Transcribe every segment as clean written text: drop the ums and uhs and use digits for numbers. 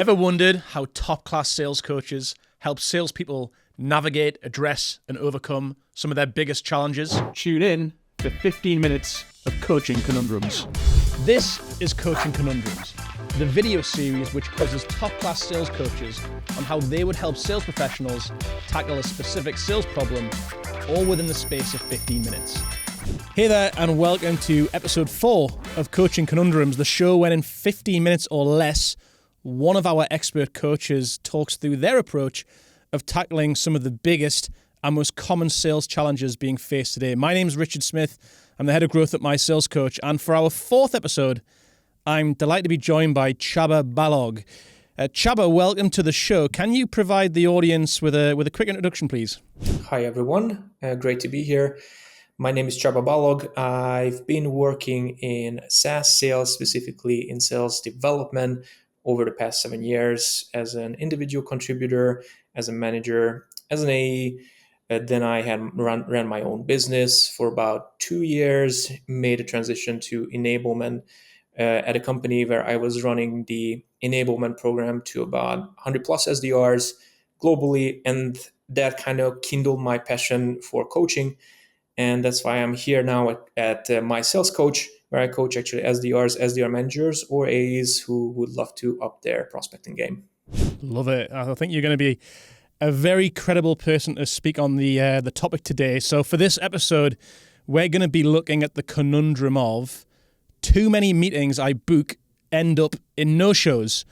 Ever wondered how top-class sales coaches help salespeople navigate, address, and overcome some of their biggest challenges? Tune in to 15 minutes of Coaching Conundrums. This is Coaching Conundrums, the video series which quizzes top-class sales coaches on how they would help sales professionals tackle a specific sales problem, all within the space of 15 minutes. Hey there, and welcome to episode 4 of Coaching Conundrums, the show when in 15 minutes or less, one of our expert coaches talks through their approach of tackling some of the biggest and most common sales challenges being faced today. My name is Richard Smith. I'm the head of growth at MySalesCoach, and for our 4th episode, I'm delighted to be joined by Csaba Balog. Csaba, welcome to the show. Can you provide the audience with a quick introduction, please? Hi, everyone. Great to be here. My name is Csaba Balog. I've been working in SaaS sales, specifically in sales development, over the past 7 years as an individual contributor, as a manager, as an AE. Then I had ran my own business for about 2 years, made a transition to enablement at a company where I was running the enablement program to about 100 plus SDRs globally. And that kind of kindled my passion for coaching. And that's why I'm here now at MySalesCoach, where I coach actually SDRs, SDR managers, or AEs who would love to up their prospecting game. Love it. I think you're going to be a very credible person to speak on the topic today. So for this episode, we're going to be looking at the conundrum of too many meetings I book end up in no-shows.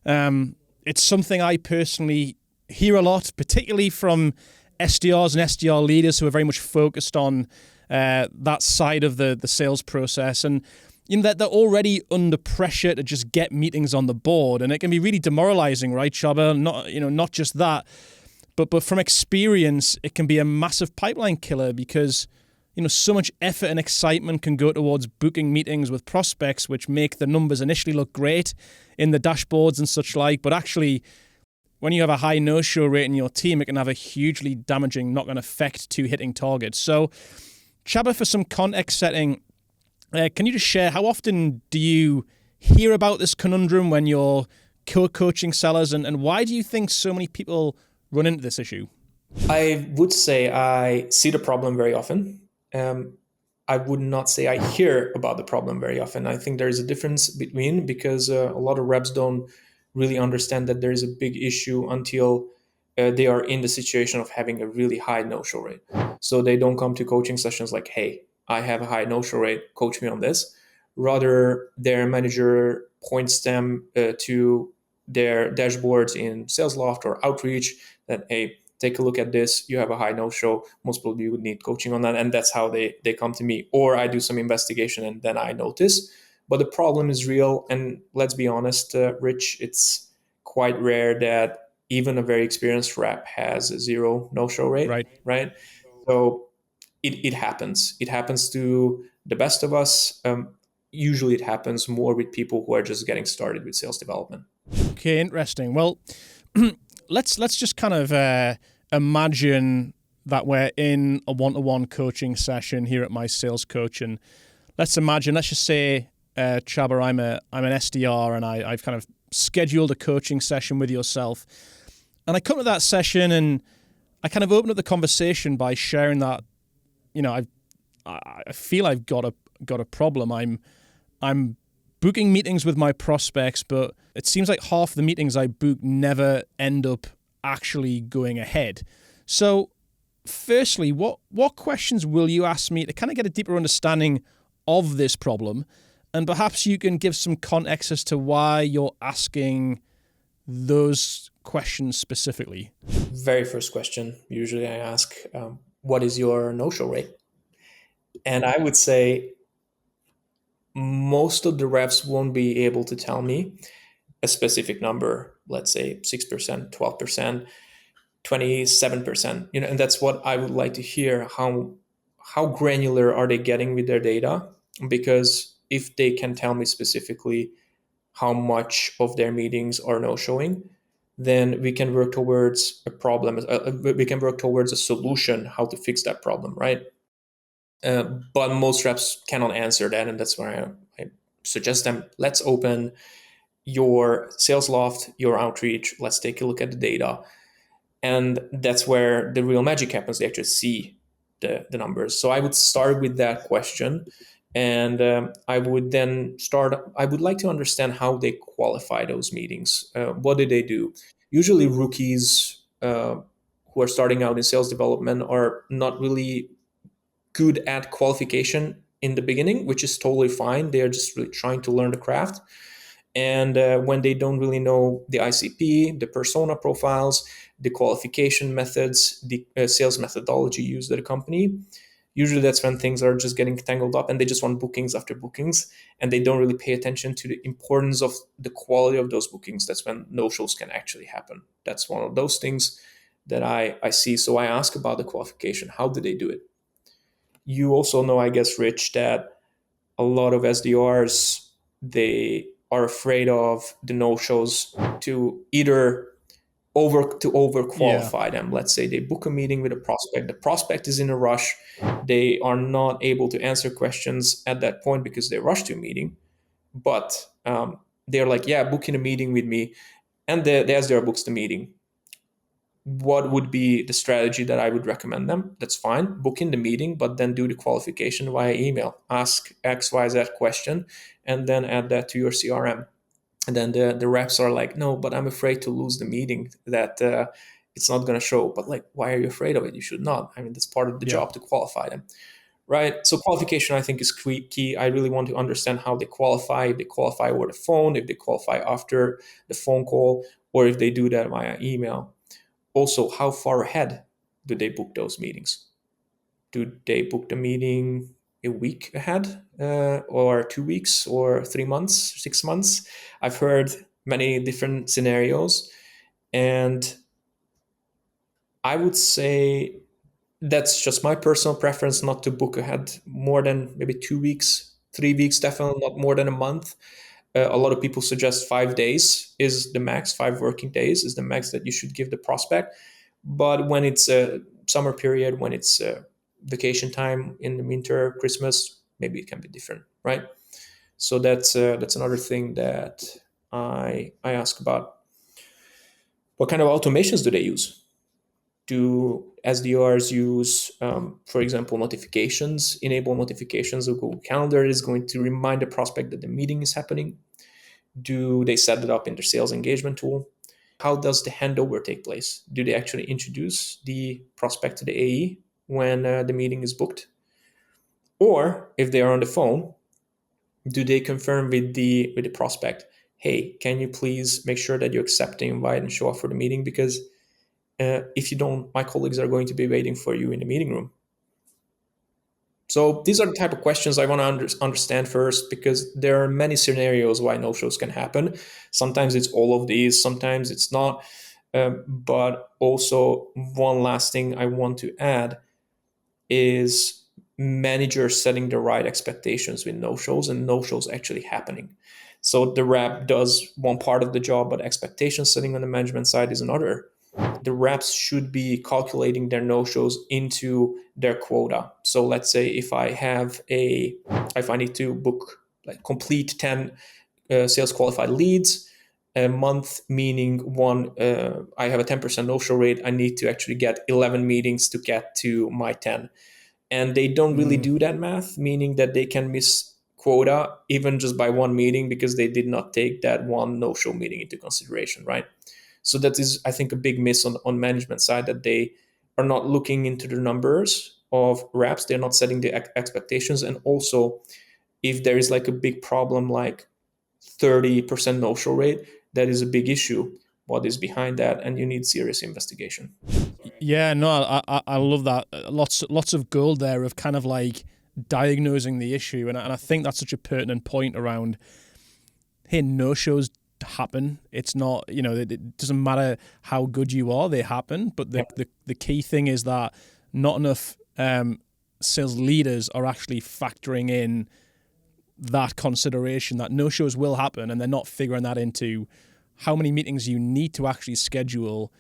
It's something I personally hear a lot, particularly from SDRs and SDR leaders who are very much focused on that side of the sales process. And you know, that they're already under pressure to just get meetings on the board. And it can be really demoralizing, right, Csaba? Not just that, but from experience, it can be a massive pipeline killer because, you know, so much effort and excitement can go towards booking meetings with prospects, which make the numbers initially look great in the dashboards and such like. But actually, when you have a high no-show rate in your team, it can have a hugely damaging knock-on effect to hitting targets. So, Csaba, for some context setting, can you just share how often do you hear about this conundrum when you're coaching sellers, and why do you think so many people run into this issue? I would say I see the problem very often. I would not say I hear about the problem very often. I think there's a difference between, because a lot of reps don't really understand that there is a big issue until they are in the situation of having a really high no-show rate. So they don't come to coaching sessions like, hey, I have a high no-show rate, coach me on this. Rather, their manager points them to their dashboards in SalesLoft or Outreach that, hey, take a look at this. You have a high no-show. Most people you would need coaching on that. And that's how they come to me. Or I do some investigation and then I notice. But the problem is real. And let's be honest, Rich, it's quite rare that even a very experienced rep has a 0 no-show rate. Right? So it happens. It happens to the best of us. Usually it happens more with people who are just getting started with sales development. Okay, interesting. Well, let's just kind of imagine that we're in a one-to-one coaching session here at MySalesCoach, and let's just say, Csaba, I'm an SDR, and I've kind of scheduled a coaching session with yourself, and I come to that session and I kind of open up the conversation by sharing that, you know, I feel I've got a problem. I'm booking meetings with my prospects, but it seems like half the meetings I book never end up actually going ahead. So firstly, what questions will you ask me to kind of get a deeper understanding of this problem? And perhaps you can give some context as to why you're asking those questions specifically. Very first question, usually I ask, what is your no-show rate? And I would say most of the reps won't be able to tell me a specific number, let's say 6%, 12%, 27%, and that's what I would like to hear. How granular are they getting with their data? Because if they can tell me specifically how much of their meetings are no-showing, then we can work towards a problem. We can work towards a solution, how to fix that problem, right? But most reps cannot answer that, and that's why I suggest them, let's open your sales loft, your outreach. Let's take a look at the data. And that's where the real magic happens. They actually see the numbers. So I would start with that question. And I would like to understand how they qualify those meetings. What do they do? Usually rookies who are starting out in sales development are not really good at qualification in the beginning, which is totally fine. They're just really trying to learn the craft. And when they don't really know the ICP, the persona profiles, the qualification methods, the sales methodology used at a company, usually that's when things are just getting tangled up and they just want bookings after bookings, and they don't really pay attention to the importance of the quality of those bookings. That's when no-shows can actually happen. That's one of those things that I see. So I ask about the qualification. How do they do it? You also know, I guess, Rich, that a lot of SDRs, they are afraid of the no-shows to either overqualify them. Let's say they book a meeting with a prospect. The prospect is in a rush. They are not able to answer questions at that point because they rush to a meeting. But they're like, yeah, booking a meeting with me. And the SDR books the meeting. What would be the strategy that I would recommend them? That's fine. Book in the meeting, but then do the qualification via email. Ask XYZ question, and then add that to your CRM. And then the reps are like, no, but I'm afraid to lose the meeting, that it's not going to show. But like, why are you afraid of it? You should not. I mean, that's part of the job to qualify them, right? So qualification, I think, is key. I really want to understand how they qualify. If they qualify over the phone, if they qualify after the phone call, or if they do that via email. Also, how far ahead do they book those meetings? Do they book the meeting a week ahead, or 2 weeks, or 3 months, 6 months? I've heard many different scenarios, and I would say that's just my personal preference, not to book ahead more than maybe 2 weeks, 3 weeks, definitely not more than a month. A lot of people suggest 5 days is the max, 5 working days is the max that you should give the prospect. But when it's a summer period, when it's vacation time in the winter, Christmas, maybe it can be different, right? So that's another thing that I ask about. What kind of automations do they use? Do SDRs use, for example, notifications, enable notifications? The Google Calendar is going to remind the prospect that the meeting is happening. Do they set it up in their sales engagement tool? How does the handover take place? Do they actually introduce the prospect to the AE when the meeting is booked? Or if they are on the phone, do they confirm with the prospect, hey, can you please make sure that you accept the invite and show up for the meeting? Because if you don't, my colleagues are going to be waiting for you in the meeting room. So these are the type of questions I want to understand first, because there are many scenarios why no-shows can happen. Sometimes it's all of these, sometimes it's not. But also, one last thing I want to add is managers setting the right expectations with no-shows, and no-shows actually happening. So the rep does one part of the job, but expectation setting on the management side is another. The reps should be calculating their no-shows into their quota. So let's say if I need to book, like, complete 10 sales qualified leads a month, meaning I have a 10% no-show rate, I need to actually get 11 meetings to get to my 10. And they don't really do that math, meaning that they can miss quota even just by one meeting because they did not take that one no-show meeting into consideration, right? So that is, I think, a big miss on management side, that they are not looking into the numbers of reps. They're not setting the expectations. And also, if there is like a big problem, like 30% no-show rate, that is a big issue. What is behind that? And you need serious investigation. Yeah, no, I love that. Lots of gold there of kind of like diagnosing the issue. And I think that's such a pertinent point around, hey, no-shows happen. It's not, it doesn't matter how good you are, they happen. But the key thing is that not enough sales leaders are actually factoring in that consideration that no-shows will happen, and they're not figuring that into how many meetings you need to actually schedule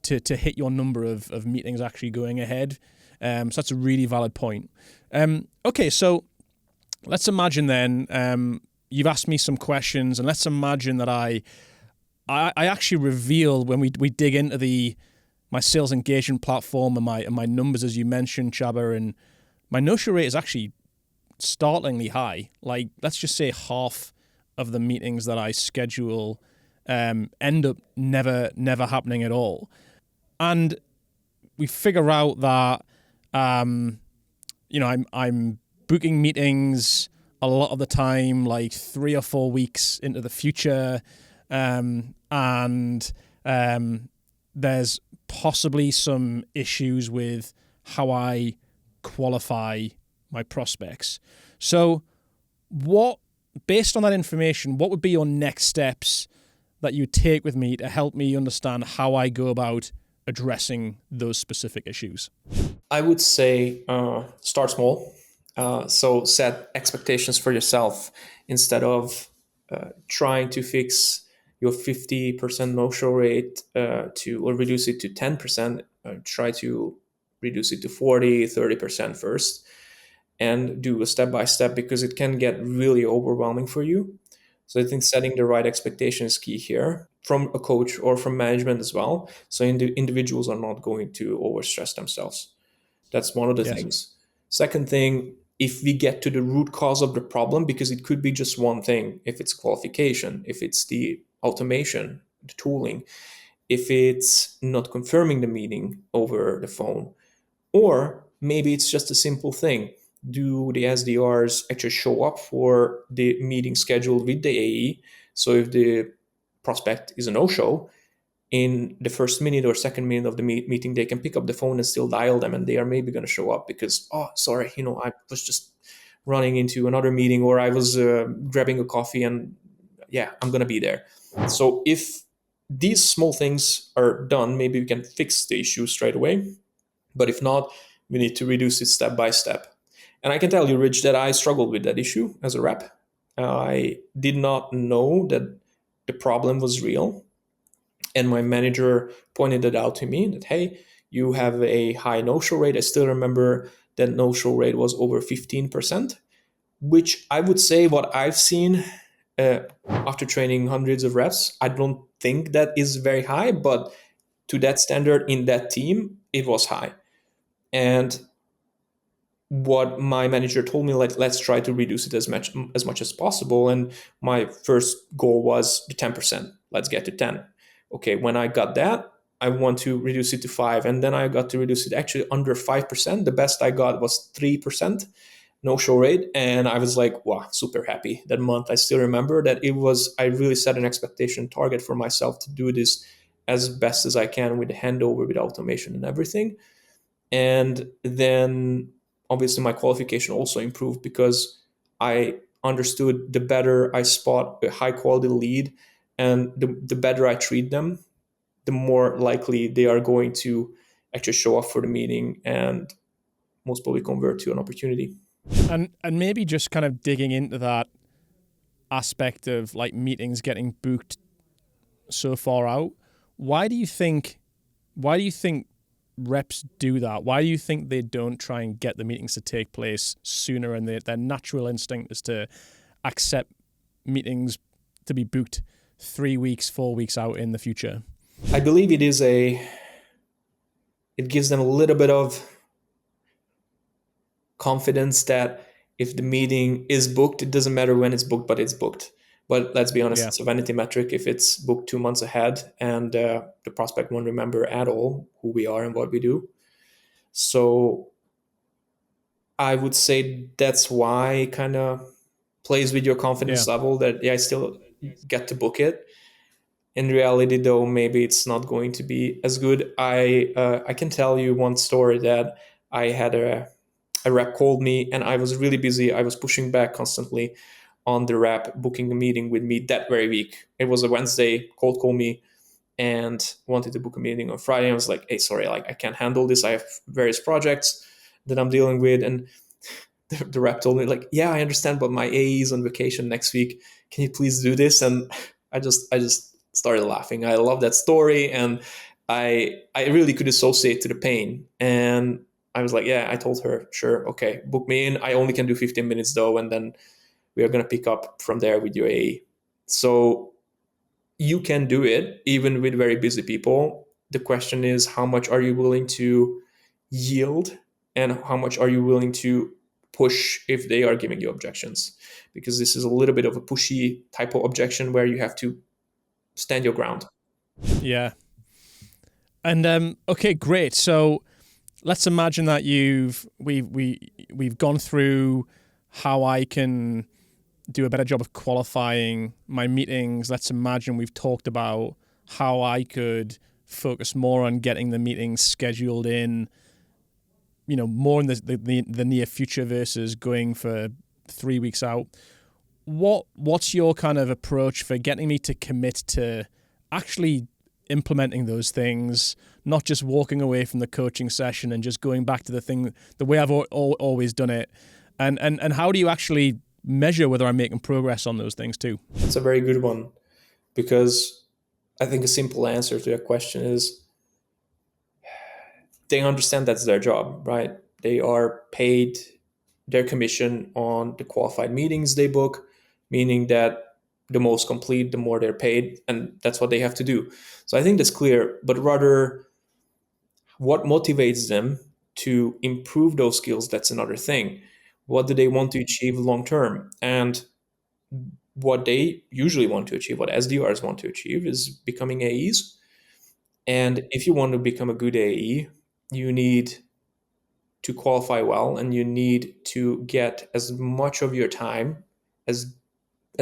to hit your number of meetings actually going ahead. So that's a really valid point. Okay, so let's imagine then you've asked me some questions, and let's imagine that I actually reveal when we dig into my sales engagement platform and my numbers, as you mentioned, Csaba, and my no-show rate is actually startlingly high. Like, let's just say half of the meetings that I schedule end up never happening at all. And we figure out that I'm booking meetings a lot of the time, like 3 or 4 weeks into the future, and there's possibly some issues with how I qualify my prospects. So based on that information, what would be your next steps that you would take with me to help me understand how I go about addressing those specific issues? I would say start small. So set expectations for yourself instead of trying to fix your 50% no-show rate or reduce it to 10%. Try to reduce it to 40, 30% first, and do a step-by-step, because it can get really overwhelming for you. So I think setting the right expectation is key here from a coach or from management as well. So individuals are not going to overstress themselves. That's one of the things. Second thing, if we get to the root cause of the problem, because it could be just one thing, if it's qualification, if it's the automation, the tooling, if it's not confirming the meeting over the phone, or maybe it's just a simple thing. Do the SDRs actually show up for the meeting scheduled with the AE? So if the prospect is a no-show, in the first minute or second minute of the meeting, they can pick up the phone and still dial them, and they are maybe going to show up because, oh, sorry, I was just running into another meeting, or I was grabbing a coffee, and yeah, I'm going to be there. So if these small things are done, maybe we can fix the issue straight away. But if not, we need to reduce it step by step. And I can tell you, Rich, that I struggled with that issue as a rep. I did not know that the problem was real. And my manager pointed it out to me that, hey, you have a high no-show rate. I still remember that no-show rate was over 15%, which I would say what I've seen after training hundreds of reps, I don't think that is very high, but to that standard in that team, it was high. And what my manager told me, like, let's try to reduce it as much as possible. And my first goal was the 10%. Let's get to 10. Okay, when I got that, I want to reduce it to 5. And then I got to reduce it actually under 5%. The best I got was 3% no-show rate. And I was like, wow, super happy that month. I still remember that I really set an expectation target for myself to do this as best as I can with the handover, with automation and everything. And then obviously my qualification also improved, because I understood the better I spot a high quality lead and the better I treat them, the more likely they are going to actually show up for the meeting and most probably convert to an opportunity. And maybe just kind of digging into that aspect of like meetings getting booked so far out, why do you think reps do that? Why do you think they don't try and get the meetings to take place sooner, and their natural instinct is to accept meetings to be booked 3 weeks, 4 weeks out in the future? I believe it gives them a little bit of confidence that if the meeting is booked, it doesn't matter when it's booked, but it's booked. But let's be honest, It's a vanity metric if it's booked 2 months ahead and the prospect won't remember at all who we are and what we do. So I would say that's why it kind of plays with your confidence level that, I still get to book it. In reality, though, maybe it's not going to be as good. I can tell you one story that I had a rep called me and I was really busy. I was pushing back constantly on the rep booking a meeting with me that very week. It was a Wednesday, cold call me and wanted to book a meeting on Friday. I was like, hey, sorry, like I can't handle this. I have various projects that I'm dealing with. And the rep told me like, yeah, I understand, but my AE is on vacation next week. Can you please do this? And I just started laughing. I love that story. And I really could associate to the pain. And I was like, yeah, I told her, sure, okay, book me in. I only can do 15 minutes though. And then we are going to pick up from there with your AE. So you can do it even with very busy people. The question is, how much are you willing to yield, and how much are you willing to push if they are giving you objections? Because this is a little bit of a pushy type of objection where you have to stand your ground. Yeah. And okay, great. So let's imagine that we've gone through how I can do a better job of qualifying my meetings. Let's imagine we've talked about how I could focus more on getting the meetings scheduled in, more in the near future versus going for 3 weeks out. What's your kind of approach for getting me to commit to actually implementing those things, not just walking away from the coaching session and just going back to the way I've always done it? And how do you actually measure whether I'm making progress on those things too? It's a very good one, because I think a simple answer to that question is they understand that's their job, right? They are paid their commission on the qualified meetings they book, meaning that the most complete, the more they're paid, and that's what they have to do. So I think that's clear, but rather what motivates them to improve those skills, that's another thing. What do they want to achieve long term? And what they usually want to achieve, what SDRs want to achieve, is becoming AEs. And if you want to become a good AE, you need to qualify well, and you need to get as much of your time as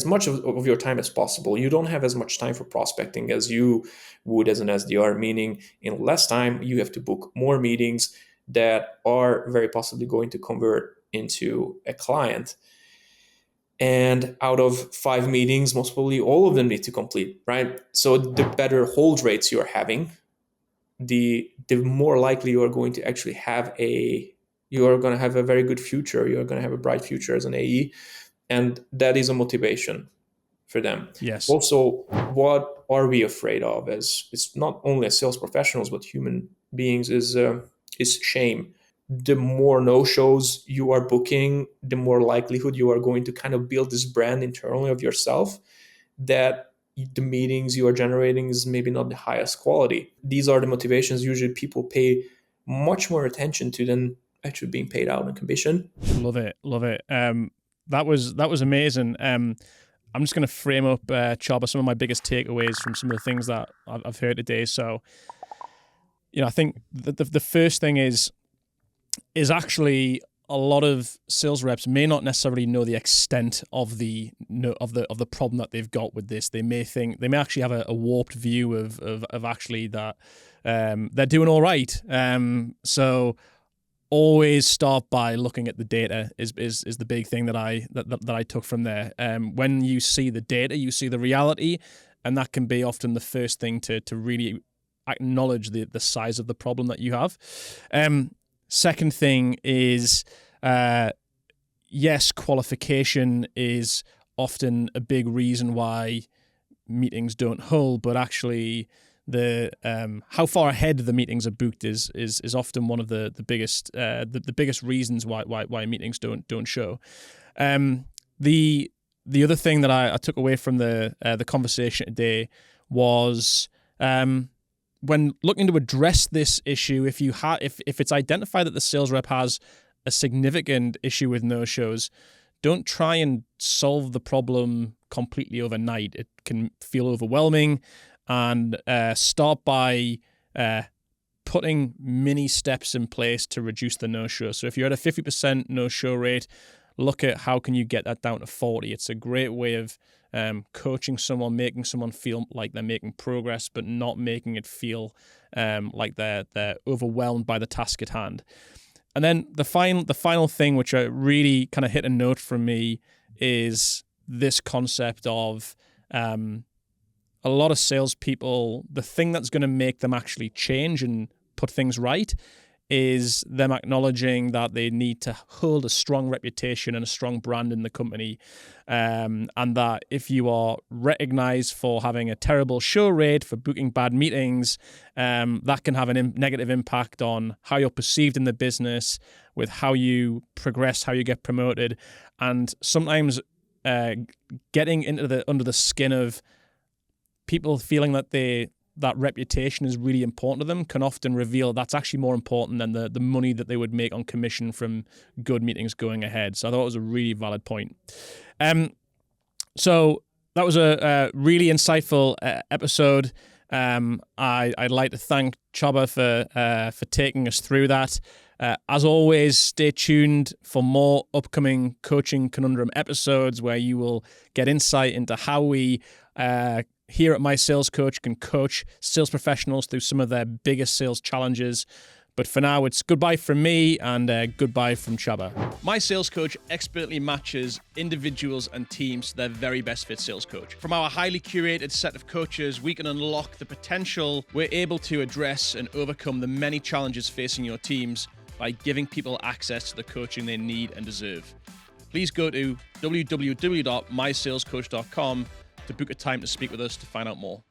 much of your time as possible. You don't have as much time for prospecting as you would as an SDR, meaning in less time, you have to book more meetings that are very possibly going to convert into a client. And out of 5 meetings, most probably all of them need to complete, right? So the better hold rates you're having, the more likely you are going to actually you are going to have a very good future. You're going to have a bright future as an AE. And that is a motivation for them. Yes. Also, what are we afraid of as it's not only as sales professionals, but human beings, is shame. The more no-shows you are booking, the more likelihood you are going to kind of build this brand internally of yourself that the meetings you are generating is maybe not the highest quality. These are the motivations usually people pay much more attention to than actually being paid out on commission. Love it. That was amazing. I'm just going to frame up, Csaba, some of my biggest takeaways from some of the things that I've heard today. So, I think the first thing is actually a lot of sales reps may not necessarily know the extent of the problem that they've got with this. They may actually have a warped view of actually that they're doing all right. So always start by looking at the data is the big thing that I took from there. When you see the data, you see the reality, and that can be often the first thing to really acknowledge the size of the problem that you have. Second thing is, yes, qualification is often a big reason why meetings don't hold, but actually the how far ahead the meetings are booked is often one of the biggest reasons why meetings don't show. The other thing that I took away from the conversation today was when looking to address this issue, if it's identified that the sales rep has a significant issue with no-shows, don't try and solve the problem completely overnight. It can feel overwhelming, and start by putting mini steps in place to reduce the no-show. So if you're at a 50% no-show rate, look at how can you get that down to 40. It's a great way of coaching someone, making someone feel like they're making progress, but not making it feel like they're overwhelmed by the task at hand. And then the final thing, which I really kind of hit a note from me, is this concept of a lot of salespeople, the thing that's going to make them actually change and put things right is them acknowledging that they need to hold a strong reputation and a strong brand in the company. And that if you are recognized for having a terrible show rate, for booking bad meetings, that can have a negative impact on how you're perceived in the business, with how you progress, how you get promoted. And sometimes getting into under the skin of people feeling that that reputation is really important to them can often reveal that's actually more important than the money that they would make on commission from good meetings going ahead. So I thought it was a really valid point. So that was a really insightful episode. I'd like to thank Csaba for taking us through that. As always, stay tuned for more upcoming Coaching Conundrum episodes where you will get insight into how we here at MySalesCoach can coach sales professionals through some of their biggest sales challenges. But for now, it's goodbye from me and goodbye from Csaba. MySalesCoach expertly matches individuals and teams to their very best fit sales coach. From our highly curated set of coaches, we can unlock the potential. We're able to address and overcome the many challenges facing your teams by giving people access to the coaching they need and deserve. Please go to www.mysalescoach.com to book a time to speak with us to find out more.